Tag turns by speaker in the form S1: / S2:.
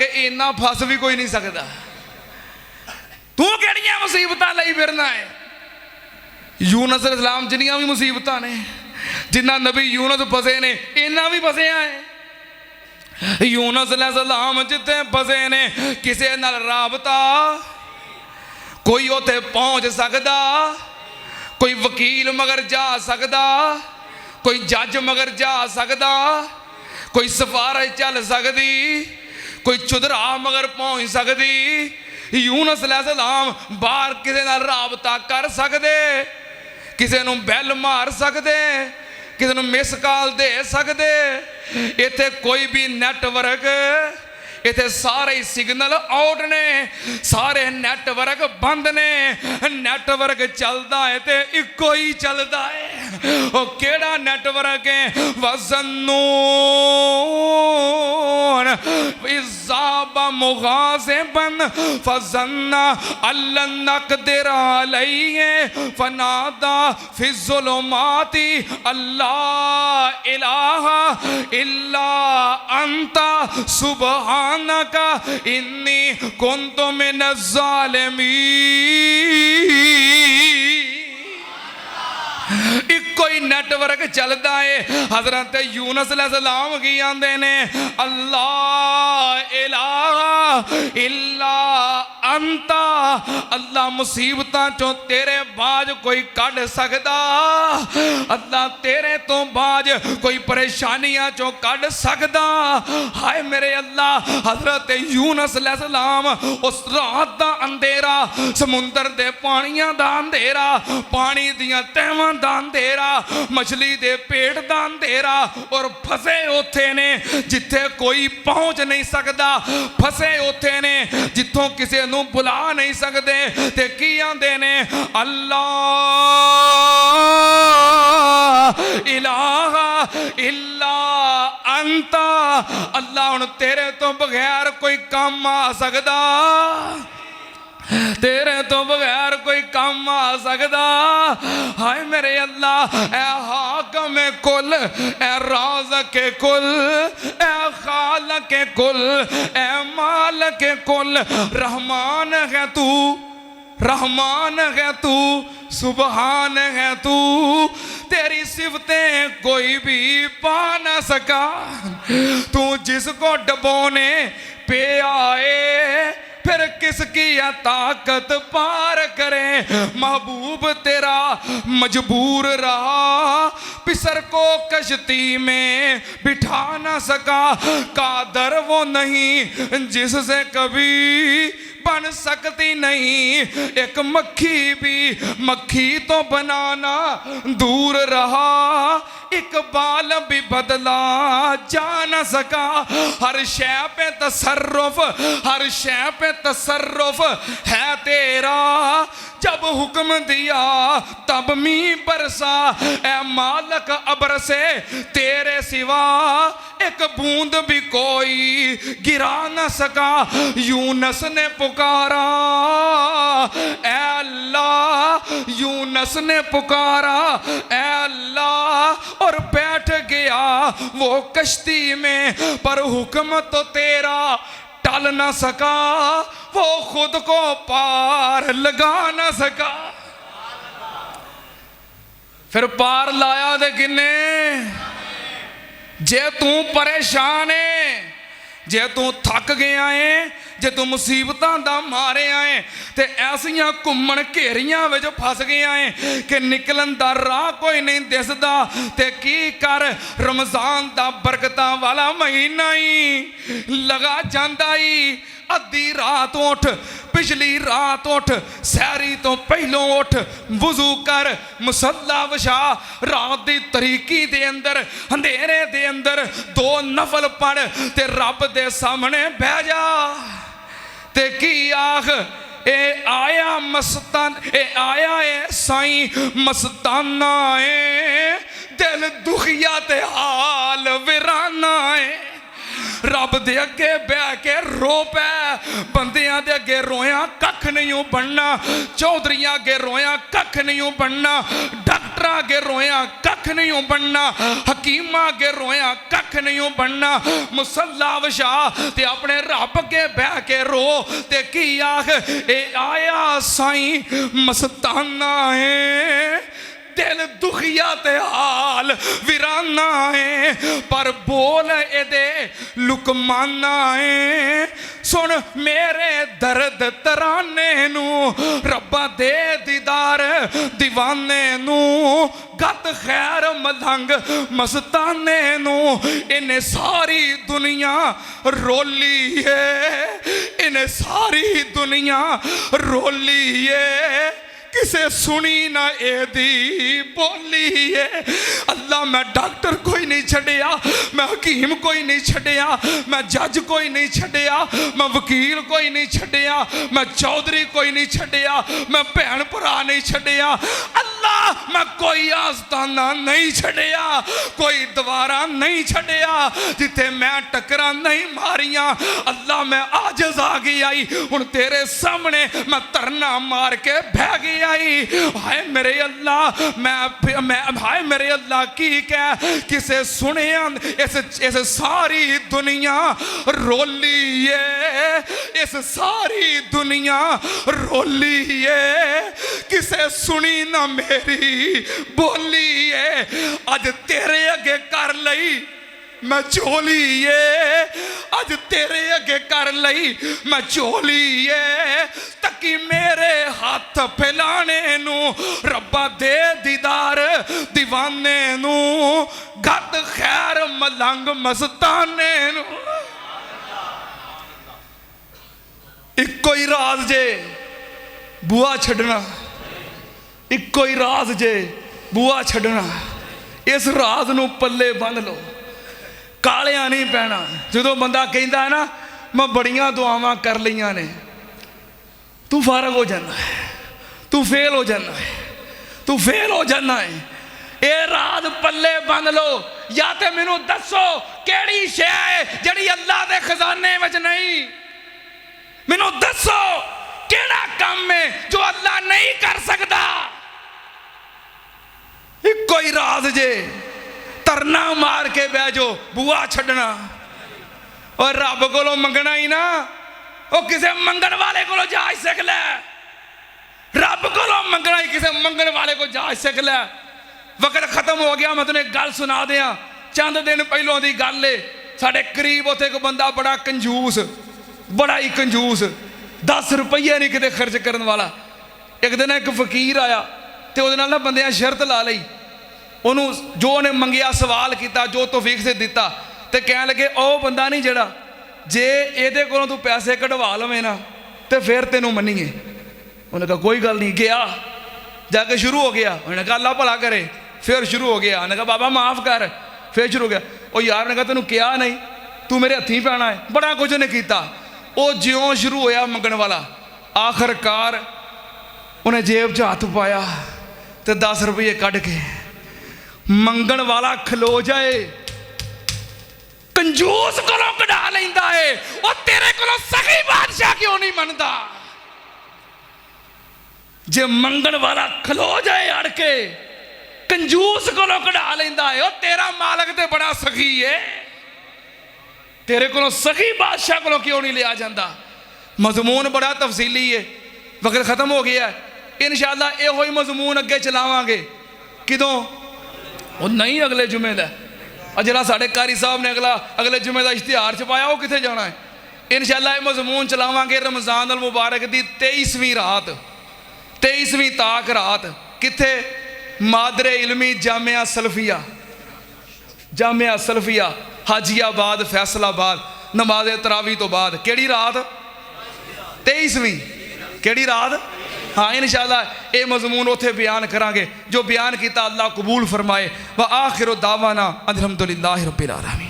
S1: कि इन्ना फस भी कोई नहीं सकता। तू किहड़ियां मुसीबतां लई फिरना है? यूनुस अलैहिस्सलाम जिन्नियां भी मुसीबतां ने, जिन्ना नबी यूनुस फसे ने इन्ना भी फसिया है। यूनुस अलैहिस्सलाम जिथे फसे ने किसे नाल राबता कोई उत्थे पहुंच सकदा, कोई वकील मगर जा सकदा, कोई जज मगर जा सकदा, कोई सिफारिश चल सकदी, कोई चुधरा मगर पहुंच सकदी। यूनुस अलैहिस्सलाम बाहर किसे नाल राबता कर सकदे, किसे नूं बैल मार सकदे, किसे नूं मिस कॉल दे सकदे। इत्थे कोई भी नैटवर्क, इत्थे सारे ही सिग्नल आउट ने, सारे नैटवर्क बंद ने। नैटवर्क चलदा है ते इक्को ही चलदा है। ओ केड़ा नैटवर्क है? वज़न्नून इज़्ज़ाबा मुग़ाज़िबन फ़ज़न्ना अल्लन नक़दिर अलैहि फ़नादा फ़िज़्ज़ुलुमाति अल्ला इलाहा इल्ला अंता सुबहान का इन्नी कुन्तु मिनज़्ज़ालिमीन। इको ही नैटवर्क चलता है। हज़रत यूनुस अलैहिस्सलाम की आंदे ने अल्लाह इलाहा इल्ला अंता, अल्लाह मुसीबतां चों तेरे बाज कोई कढ़ सकदा, अल्लाह तेरे तो बाज कोई परेशानियां चों कढ़ सकदा। हाय मेरे अल्लाह, हज़रत यूनुस अलैहिस्सलाम उस रात दा अंधेरा, समुंदर दे पानियां दा अंधेरा, पानी दियां तहवां दा अंधेरा, मछली दे पेट दा अंधेरा, और फसे उथे ने जिथे कोई पहुंच नहीं सकदा, फसे उथे ने जिथों किसी नूं बुला नहीं सकते। ते की आंदे ने अल्लाह इलाहा इल्ला अंता, अल्लाह हुण तेरे तो बगैर कोई काम आ सकदा, तेरे तो बगैर कोई काम आ सकदा। हाय मेरे अल्लाह, ए हाकम कुल, ए राज़िक कुल, ए खालिक कुल, ए मालिक कुल, रहमान है तू, रहमान है तू, सुबहान है तू, तेरी सिफतें कोई भी पा ना सका। तू जिसको डबोने पे आए फिर किसकी यह ताकत पार करे। महबूब तेरा मजबूर रहा, पिसर को कश्ती में बिठा ना सका। कादर वो नहीं जिससे कभी बन सकती नहीं, एक मक्खी भी मक्खी तो बनाना दूर रहा, इकबाल भी बदला जा न सका। हर शय पे तसर्रुफ, हर शय पे तसर्रुफ है तेरा, जब हुक्म दिया तब मी बरसा। ए मालक अबर से तेरे सिवा एक बूंद भी कोई गिरा न सका। यूनुस ने पुकारा ए अल्लाह, यूनुस ने पुकारा ए अल्लाह, और बैठ गया वो कश्ती में, पर हुक्म तो तेरा टल ना सका, वो खुद को पार लगा ना सका। फिर पार लाया दे किन्ने? जे तू परेशान है, जे तू थक गया है, जे तू मुसीबतां दा मारे आए ते ऐसियां घुम्मण घेरियां विच फस गया है कि निकलन दा राह कोई नहीं दिसदा, ते की कर, रमजान दा बरकतां वाला महीना ही लगा जांदा ही। अद्धी रात उठ, पिछली रात उठ, सैरी तो पहलों उठ, वुजू कर, मुसल्ला विछा, रात दी तरीकी दे अंदर अंधेरे दे अंदर दो नफल पढ़ ते रब दे सामने बह जा। ते की आख ए आया मस्तान, ए आया ए साईं मस्ताना है, दिल दुखिया ते हाल वीराना है। रब दे अगे बह के रो पै, बंदियां दे अगे रोया कख नहीं बनना, चौधरियां अगे रोया कख नहीं बनना, डॉक्टर अगे रोया कख नहीं बनना, हकीमा अगे रोया कख नहीं बनना। मुसल्ला विछा ते अपने रब के बह के रो ते की आख ए आया साईं मस्ताना है, दिल दुखिया ते हाल वीराना है, पर बोल एदे लुकमाना है। सुन मेरे दर्द तराने नू रब्बा दे दीदार दीवाने नू, गत खैर मलंग मस्ताने नू, इन्हें सारी दुनिया रोली है, इन्हें सारी दुनिया रोली है, किसे सुनी ना एदी बोली है। अल्लाह मैं डॉक्टर कोई नहीं छड़िया, मैं हकीम कोई नहीं छड़िया, मैं जज कोई नहीं छड़िया, मैं वकील कोई नहीं छड़िया, मैं चौधरी कोई नहीं छड़िया, मैं भैन भरा नहीं छड़िया। अल्लाह मैं कोई आस्ताना नहीं छड़िया, कोई द्वारा नहीं छड़िया, जिथे मैं टकरा नहीं मारिया। अल्लाह मैं आजिज़ आ गई आई, हुण तेरे सामने मैं धरना मार के बह गई आई। हाय मेरे अल्लाह मैं हाय मेरे अल्लाह की कह किसे सुने इस सारी दुनिया रोली है, इस सारी दुनिया रोली है, किसे सुनी ना मेरी बोली है। अज तेरे अगे कर लई मैं झोली है, अज तेरे अगे कर लई मैं झोली है, तकी मेरे हाथ फैलाने नू रब्बा दे दीदार दीवाने नू, गत खैर मलंग मस्ताने नू। इक्को ही राज जे बुआ छड़ना, इक्को ही राज जे बुआ छड़ना, इस राज नू पल्ले बंद लो, कालिया नहीं पैना। जो बंदा कहता है ना मैं बड़ियां दुआवां कर लियां ने, तू फारग हो जाना है, तू फेल हो जाना है, तू फेल हो जाना है। ये राज पल्ले बंद लो, या तो मैनू दसो केड़ी शै है जिहड़ी अल्लाह दे खजाने विच नहीं, मैनू दसो केड़ा काम है जो अल्लाह नहीं कर सकता। इक्को ही राज जे, धरना मार के बह जाओ बुआ छड़ना, और रब को मंगना ही ना, वो किसी मंगन वाले को जाच सीख लै, रब को मंगना ही किसी मंगन वाले को जाच सीख लै। वक्त खत्म हो गया, मैं तुझे गल सुना दिया। चंद दिन पहलों की गल है, साढ़े करीब उत्थे एक बंदा बड़ा कंजूस, बड़ा ही कंजूस, 10 रुपये नहीं किते खर्च करने वाला। एक दिन एक फकीर आया तो वो ना बंदे शर्त ला ली, उन्होंने जो उन्हें मंगिया सवाल किया, जो तौफीक से दिता, तो कह लगे ओ बंदा नहीं जड़ा जे ये को तू पैसे कढ़वा लवे ना तो फिर तेनों मनीए। उन्हें कहा कोई गल नहीं, गया जाके शुरू हो गया, उन्हें कहा अल्लाह भला करे, फिर शुरू हो गया। उन्हें कहा बाबा माफ़ कर, फिर शुरू हो गया। वो यार ने कहा तेनों क्या नहीं, तू मेरे हथी पैना है, बड़ा कुछ उन्हें किया। वो ज्यों शुरू होया मंगण वाला, आखिरकार उन्हें जेब च हथ पाया तो 10 रुपये कढ़ के मंगण वाला खलो जाए, कंजूस कोलों कढ़ा लैंदा है। वो तेरे कोलों सही बादशाह क्यों नहीं मनदा? जे मंगण वाला खलो जाए अड़ के कंजूस कोलों कढ़ा लैंदा है, वो तेरा मालक ते बड़ा सखी है, तेरे कोलों सखी बादशाह कोलों क्यों नहीं लिया जाता? मजमून बड़ा तफसीली है, वक्त खत्म हो गया है। इंशाअल्लाह यो ही मजमून अगे चलावांगे। किदों? वो नहीं अगले जुमे का, जरा साढ़े कारी साहब ने अगले जुमे का इश्तिहार छपाया, वो कितने जाना है? इंशाअल्लाह ये मजमून चलावांगे रमज़ान अल मुबारक की 23वीं रात, 23वीं ताक रात। किथे? मादरे इलमी जामिया सल्फिया, जामिया सल्फिया हाजियाबाद फैसलाबाद, नमाज तरावी तो बाद। केड़ी रात? 23वीं। केड़ी रात? हाँ इंशाअल्लाह ये मजमून उत्थे बयान करांगे। जो बयान किया अल्लाह कबूल फरमाए। व आखिर दावाना अल्हम्दुलिल्लाहि रब्बिल आलमीन।